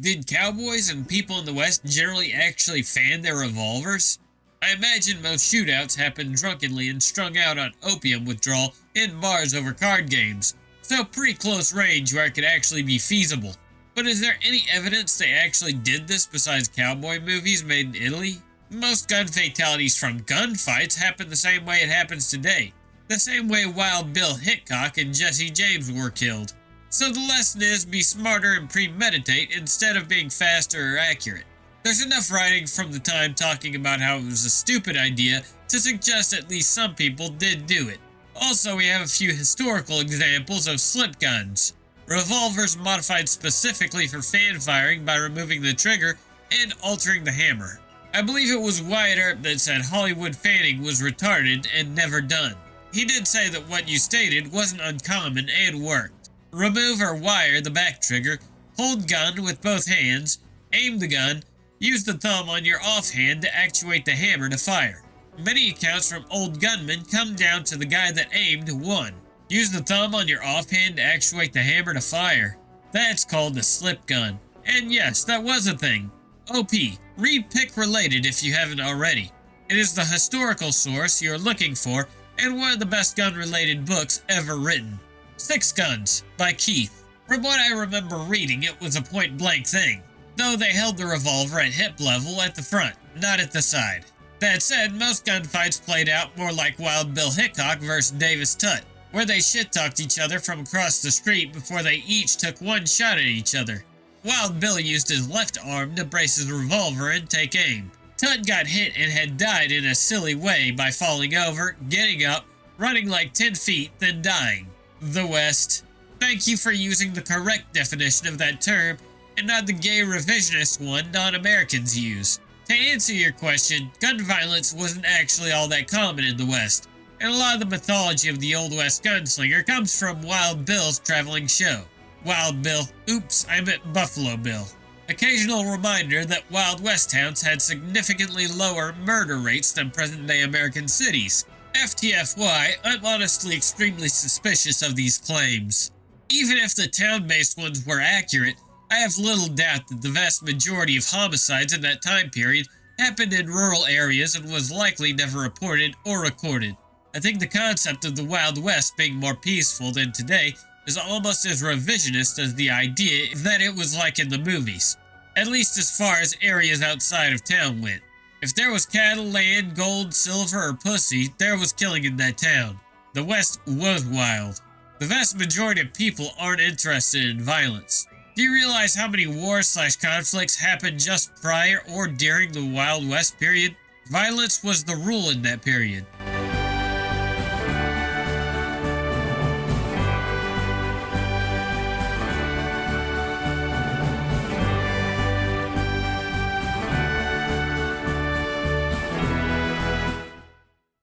Did cowboys and people in the West generally actually fan their revolvers? I imagine most shootouts happened drunkenly and strung out on opium withdrawal in bars over card games, so pretty close range where it could actually be feasible. But is there any evidence they actually did this besides cowboy movies made in Italy? Most gun fatalities from gunfights happen the same way it happens today, the same way Wild Bill Hickok and Jesse James were killed. So the lesson is be smarter and premeditate instead of being faster or accurate. There's enough writing from the time talking about how it was a stupid idea to suggest at least some people did do it. Also, we have a few historical examples of slip guns. Revolvers modified specifically for fan firing by removing the trigger and altering the hammer. I believe it was Wyatt Earp that said Hollywood fanning was retarded and never done. He did say that what you stated wasn't uncommon and worked. Remove or wire the back trigger, hold gun with both hands, aim the gun, use the thumb on your offhand to actuate the hammer to fire. Many accounts from old gunmen come down to the guy that aimed won. Use the thumb on your offhand to actuate the hammer to fire. That's called a slip gun. And yes, that was a thing. OP, read Pick Related if you haven't already. It is the historical source you're looking for and one of the best gun-related books ever written. Six Guns by Keith. From what I remember reading, it was a point-blank thing, though they held the revolver at hip level at the front, not at the side. That said, most gunfights played out more like Wild Bill Hickok vs. Davis Tutt, where they shit-talked each other from across the street before they each took one shot at each other. Wild Bill used his left arm to brace his revolver and take aim. Tutt got hit and had died in a silly way by falling over, getting up, running like 10 feet, then dying. The West. Thank you for using the correct definition of that term and not the gay revisionist one non-Americans use. To answer your question, gun violence wasn't actually all that common in the West, and a lot of the mythology of the Old West gunslinger comes from Wild Bill's traveling show. Wild Bill. Oops, I meant Buffalo Bill. Occasional reminder that Wild West towns had significantly lower murder rates than present-day American cities. FTFY, I'm honestly extremely suspicious of these claims. Even if the town-based ones were accurate, I have little doubt that the vast majority of homicides in that time period happened in rural areas and was likely never reported or recorded. I think the concept of the Wild West being more peaceful than today is almost as revisionist as the idea that it was like in the movies, at least as far as areas outside of town went. If there was cattle, land, gold, silver, or pussy, there was killing in that town. The West was wild. The vast majority of people aren't interested in violence. Do you realize how many wars/conflicts happened just prior or during the Wild West period? Violence was the rule in that period.